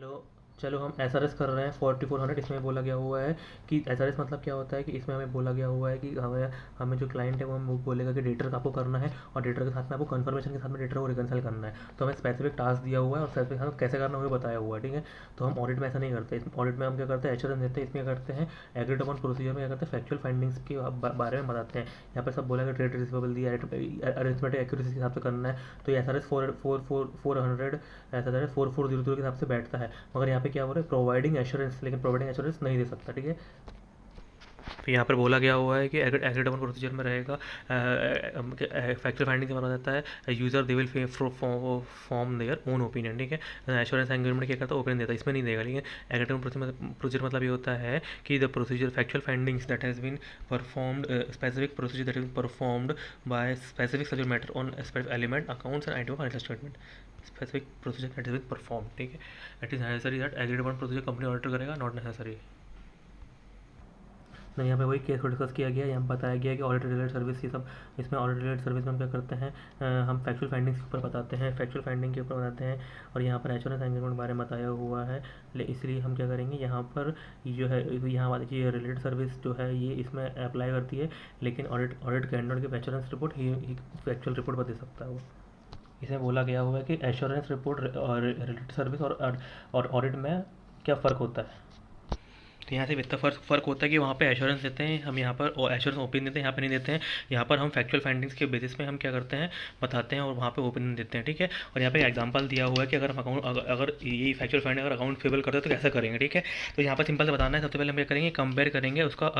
चलो चलो हम एसआरएस कर रहे हैं 4400। इसमें बोला गया हुआ है कि एसआरएस मतलब क्या होता है कि इसमें हमें बोला गया हुआ है कि हमें हमें जो क्लाइंट है वो बोलेगा कि डेटर आपको करना है और डेटर के साथ में आपको कंफर्मेशन के साथ में डेटर को रिकंसाइल करना है। तो हमें स्पेसिफिक टास्क दिया हुआ है और स्पेसिफिक टास्क कैसे करना है वो बताया हुआ है, ठीक है। तो हम ऑडिट में ऐसा नहीं करते। ऑडिट में हम क्या करते हैं, एश्योरेंस देते हैं। इसमें क्या करते हैं, एग्रीड अपॉन प्रोसीजर में क्या करते हैं, फैक्चुअल फाइंडिंग्स के बारे में बताते हैं। यहाँ पर सब बोला कि ट्रेड रिसीवेबल दिया अरेंजमेंट एक्यूरेसी के हिसाब से करना है। तो ये एस आर एस 400 ऐसा है 4400 के हिसाब से बैठता है। मगर यहाँ पे क्या हो रहा है, प्रोवाइडिंग एश्योरेंस, लेकिन प्रोवाइडिंग एश्योरेंस नहीं दे सकता, ठीक है। तो यहाँ पर बोला गया हुआ है कि एग्रीड अपॉन प्रोसीजर में रहेगा, फैक्चुअल फाइंडिंग से माना जाता है user they will form their own opinion, ठीक है। एश्योरेंस एग्रीमेंट क्या करता है, ओपिनियन देता है, इसमें नहीं देगा। लेकिन एग्रीड अपॉन प्रोसीजर मतलब ये होता है कि the procedure factual findings that has been performed, specific procedure that has been performed by specific subject matter on specific element accounts and item financial statement, specific procedure that has been perform, ठीक है। It is necessary that agreed upon procedure company auditor करेगा, not necessary. नहीं, यहाँ पे वही case को discuss किया गया है। यहाँ बताया गया है कि ऑडिट रिलेटेड सर्विस ये सब, इसमें ऑडिट रिलेटेड सर्विस में हम क्या करते हैं, हम फैक्चुअल फाइंडिंग्स के ऊपर बताते हैं, फैक्चुअल फाइंडिंग के ऊपर बताते हैं। और यहाँ पर एश्योरेंस एंगेजमेंट के बारे में बताया हुआ है। इसलिए हम क्या करेंगे, यहाँ पर ये जो है, यहाँ वाली ये रिलेटेड सर्विस जो है ये इसमें अप्लाई करती है। लेकिन ऑडिट ऑडिट कैंडिडेट की एश्योरेंस रिपोर्ट ही फैक्चुअल रिपोर्ट पर दे सकता है वो। इसमें बोला गया हुआ है कि एश्योरेंस रिपोर्ट और रिलेटेड सर्विस और ऑडिट में क्या फ़र्क होता है। तो यहाँ से इतना फ़र्क होता है कि वहाँ पे एश्योरेंस देते हैं हम, यहाँ पर एश्योरेंस ओपिनियन देते हैं, यहाँ पे नहीं देते हैं। यहाँ पर हम फैक्चुअल फाइंडिंग्स के बेसिस पे हम क्या करते हैं, बताते हैं और वहाँ पे ओपिनियन देते हैं, ठीक है। और यहाँ पे एग्जांपल दिया हुआ है कि अगर हम अकाउंट अगर ये फैक्चुअल फाइंडिंग अगर अकाउंट फेबल करते हैं तो कैसे करेंगे, ठीक है। तो यहाँ पर सिंपल से बताना है, सबसे पहले हम क्या करेंगे, कंपेयर करेंगे उसका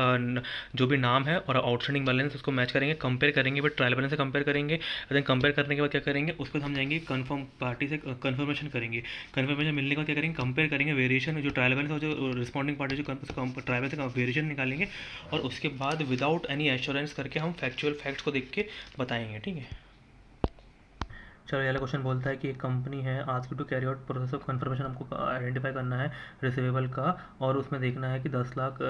जो भी नाम है और आउटस्टैंडिंग बैलेंस उसको मैच करेंगे, कंपेयर करेंगे, फिर ट्रायल बैलेंस से कंपेयर करेंगे। देन कंपेयर करने के बाद क्या करेंगे, उसको हम जाएंगे कन्फर्म पार्टी से कन्फर्मेशन करेंगे। कन्फर्मेशन मिलने के बाद क्या करेंगे, कंपेयर करेंगे वेरिएशन जो ट्रायल बैलेंस और जो रिस्पॉन्डिंग पार्टी जो ट्रायल बैलेंस का वेरिएशन निकालेंगे। और उसके बाद विदाउट एनी एश्योरेंस करके हम फैक्चुअल फैक्ट्स को देख के बताएंगे, ठीक है। चलो ये वाला क्वेश्चन बोलता है कि एक कंपनी है, आज की to carry out process of confirmation, हमको आइडेंटिफाई करना है रिसीवेबल का। और उसमें देखना है कि 10 लाख,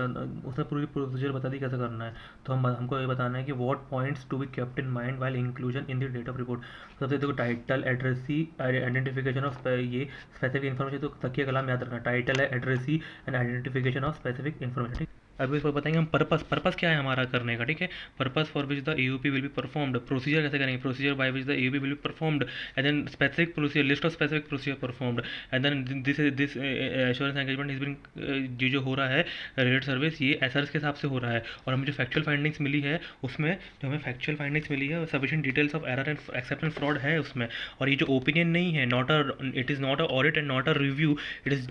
उसने पूरी प्रोसीजर बता दी कैसे करना है। तो हमको ये बताना है कि what points to be kept in mind while inclusion in the date of report. सबसे देखो, टाइटल, एड्रेसी, आइडेंटिफिकेशन ऑफ ये स्पेसिफिक इन्फॉर्मेशन, तो तकिया कलाम याद रखना, टाइटल है, addressee and identification of specific information. अभी इस पर बताएंगे हम पर्पस क्या है हमारा करने का, ठीक है। Purpose for which the EUP will be performed, procedure कैसे करेंगे, procedure by which the EUP will be performed, and then specific procedure, list of specific procedure performed, and then this assurance engagement is been, जो हो रहा है related service ये SRS के हिसाब से हो रहा है। और हमें जो फैक्चुअल फाइंडिंग्स मिली है उसमें, जो हमें फैक्चुअल फाइंडिंग्स मिली है sufficient details of error and acceptance fraud है उसमें। और ये जो ओपिनियन नहीं है, not a, it is not a audit and not a review, it is,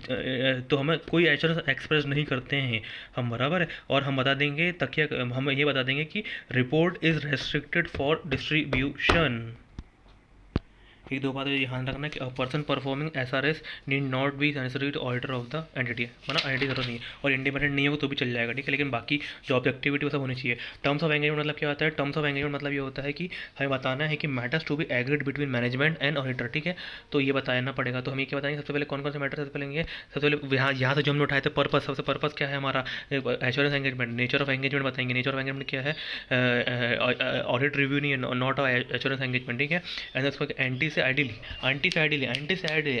तो हमें कोई एश्योरेंस एक्सप्रेस नहीं करते हैं हम, बराबर है। और हम बता देंगे तकिया, हम ये बता देंगे कि report is restricted for distribution. एक दो बात ध्यान रखना कि person performing S R S need not be necessary to auditor of the entity, मतलब एंटिटी जरूरत नहीं है और इंडिपेंडेंट नहीं होगा तो भी चल जाएगा, ठीक है। लेकिन बाकी जो ऑब्जेक्टिविटी वो सब होनी चाहिए। टर्म्स ऑफ एंगेजमेंट मतलब क्या होता है, टर्म्स ऑफ एंगेजमेंट मतलब ये होता है कि हमें बताना है कि matters to be agreed between management and auditor, ठीक है। तो ये बताना पड़ेगा। तो हम ये क्या बताएंगे, सबसे पहले कौन कौन से मैटर सबसे पहले लेंगे, सबसे पहले यहाँ से जो हमने उठाए थे पर्पस, सबसे पर्पस क्या है हमारा, assurance engagement. Nature of engagement बताएंगे, नेचर ऑफ एंगेजमेंट क्या है, ऑडिट रिव्यू नहीं है, नॉट एश्योरेंस एंगेजमेंट, ठीक है। एंड उसको एंटी से ideally,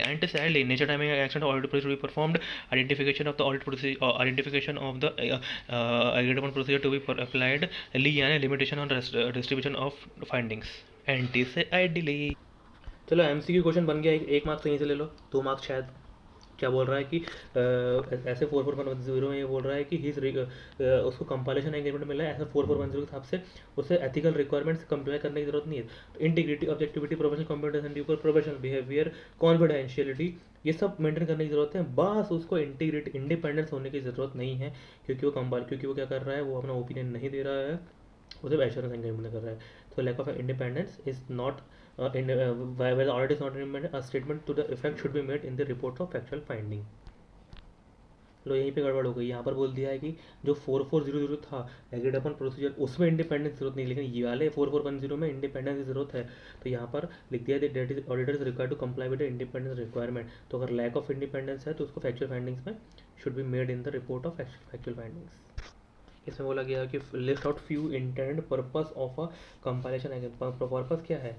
anti-sadly, nature timing action audit procedure to be performed, identification of the audit procedure, identification of the agreed upon procedure to be applied, यानी limitation on distribution of findings, anti से ideally। चलो MCQ question बन गया, एक marks यहीं से ले लो, 2 marks शायद। क्या बोल रहा है कि ऐसे 4410 में ये बोल रहा है कि उसको कंपाइलेशन एंगेजमेंट मिला है, ऐसे 4410 के हिसाब से उसे एथिकल रिक्वायरमेंट्स कंप्लाई करने की जरूरत नहीं है। तो integrity, objectivity, professional competence, professional behaviour, confidentiality, ये सब मेंटेन करने की जरूरत है। बस उसको इंटीग्रिटी, इंडिपेंडेंस होने की ज़रूरत नहीं है, क्योंकि वो क्या कर रहा है, वो अपना ओपिनियन नहीं दे रहा है, वो सिर्फ एश्योरेंस एंगेजमेंट कर रहा है। तो lack of independence is not, where the audit is not independent, a statement to the effect should be made in the report of factual finding। लो यहीं पे गड़बड़ हो गई, यहाँ पर बोल दिया है कि जो 4400 था एग्रीड अपन प्रोसीजर, उसमें इंडिपेंडेंस जरूरत नहीं, लेकिन ये वाले 4410 में इंडिपेंडेंस की जरूरत है। तो यहाँ पर लिख दिया है that is auditor is required to comply with independence requirement. तो अगर लैक ऑफ इंडिपेंडेंस है तो उसको फैक्चुअल फाइंडिंग्स में should be made in the report of factual findings. इसमें बोला गया कि list out few intend purpose of a compilation. Purpose क्या है,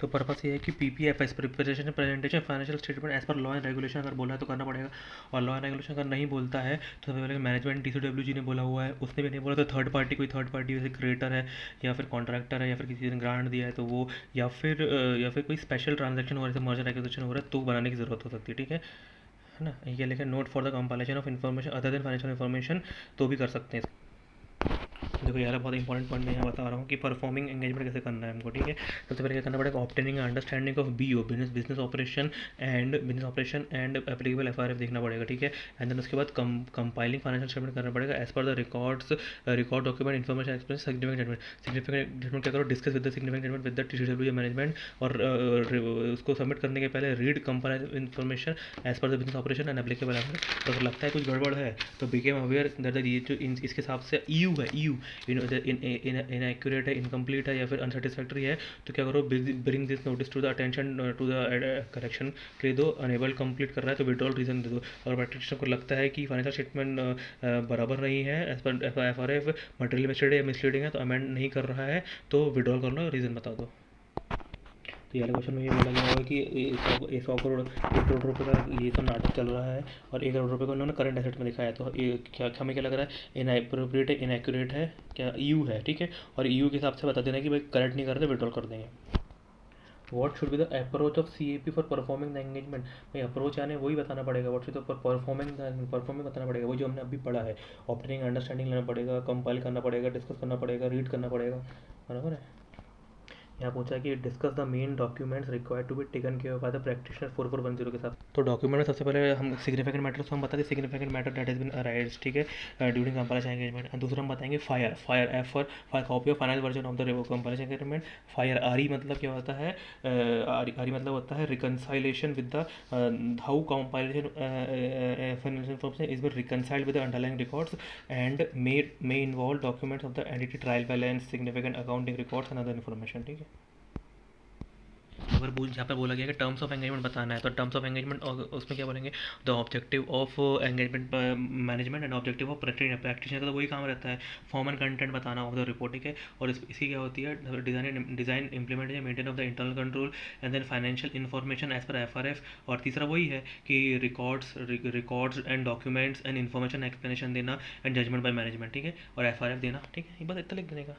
तो पर्पस ये है कि PPFS preparation presentation financial statement as per law and regulation अगर बोला है तो करना पड़ेगा, और लॉ एंड रेगुलेशन अगर नहीं बोलता है तो सबसे पहले मैनेजमेंट DCWG ने बोला हुआ है, उसने भी नहीं बोला तो थर्ड पार्टी, कोई थर्ड पार्टी जैसे क्रिएटर है या फिर कॉन्ट्रैक्टर है या फिर किसी ने ग्रांट दिया है तो वो, या फिर कोई स्पेशल ट्रांजेक्शन हो रहा है, मर्जर एक्विजिशन हो रहा है तो बनाने की ज़रूरत हो सकती है, ठीक है ना। ये लिखा note for the compilation of information other than financial information, तो भी कर सकते हैं। देखो यार बहुत इंपॉर्टेंट पॉइंट मैं यहाँ बता रहा हूँ कि परफॉर्मिंग एंगेजमेंट कैसे करना है हमको, ठीक है। सबसे पहले क्या करना पड़ेगा, obtaining understanding of BO business operation and applicable FRF देखना पड़ेगा, ठीक है। एंड देन उसके बाद कंपाइलिंग फाइनेंशियल स्टेटमेंट करना पड़ेगा as per the record document information experience significant judgment क्या करो, discuss with the significant judgment with the TCW management, और उसको सबमिट करने के पहले read compile information as per the business operation and applicable FRF। तो अगर लगता है कुछ गड़बड़ है तो बिकेम अवेयर दैट ये जो इसके हिसाब से EU है, EU इनएक्यूरेट है, इनकम्प्लीट है या फिर अनसेटिस्फैक्ट्री है, तो क्या करो, bring this notice to the attention to the correction के लिए दो। अनेबल कंप्लीट कर रहा है तो विड्रॉल रीजन दे दो। अगर प्रैक्टिशनर को लगता है कि फाइनेंशियल स्टेटमेंट बराबर नहीं है as per FRF, material misleading है तो अमेंड नहीं कर रहा है तो विड्रॉल कर लो, रीज़न बता दो। तो ये क्वेश्चन में ये बोला गया होगा कि 100 करोड़ रुपये का ये सब नाटक चल रहा है और 1 करोड़ रुपये को उन्होंने करंट एसेट में दिखाया, तो ये क्या हमें क्या लग रहा है, इनएप्रोप्रिएट है, इनएक्यूरेट है, क्या EU है, ठीक है। और EU के हिसाब से बता देना कि भाई करंट नहीं कर रहे विड्रॉल कर देंगे। What should be the approach of CAP for performing the engagement, भाई अप्रोच यानी वही बताना पड़ेगा, वॉट शुड परफॉर्मिंग बताना पड़ेगा, वही जो हमने अभी पढ़ा है। ऑपरेटिंग अंडरस्टैंडिंग लेना पड़ेगा, कंपाइल करना पड़ेगा, डिस्कस करना पड़ेगा, रीड करना पड़ेगा, बराबर है। यहाँ पूछा है कि discuss the main documents required to be taken care by the practitioner 4410 के साथ। तो डॉक्यूमेंट में सबसे पहले हम सिग्निफिकेंट मैटर्स को हम बताते हैं, significant matter that has been arised, ठीक है, ड्यूरिंग कंपाइलेशन एंगेजमेंट। एंड दूसरा हम बताएंगे file F for copy of final version of the compilation engagement. File RE मतलब क्या होता है, RE मतलब होता है reconciliation with the how compilation financial information is been reconciled with the underlying records and may involve documents of the entity trial balance significant accounting records and other information, ठीक है। अगर जहाँ पर बोला गया कि टर्म्स ऑफ एंगेजमेंट बताना है तो टर्म्स ऑफ एंगेजमेंट उसमें क्या बोलेंगे, the objective of engagement management and objective of practitioner का तो वही काम रहता है, फॉर्म एंड कंटेंट बताना ऑफ द रिपोर्ट, ठीक है। और इसकी क्या होती है, design implementation maintain of the internal control and then financial information as per FRF। और तीसरा वही है कि records and documents and information explanation देना एंड जजमेंट बाय मैनेजमेंट, ठीक है, और FRF देना, ठीक है। ये बस इतना लिख देने का।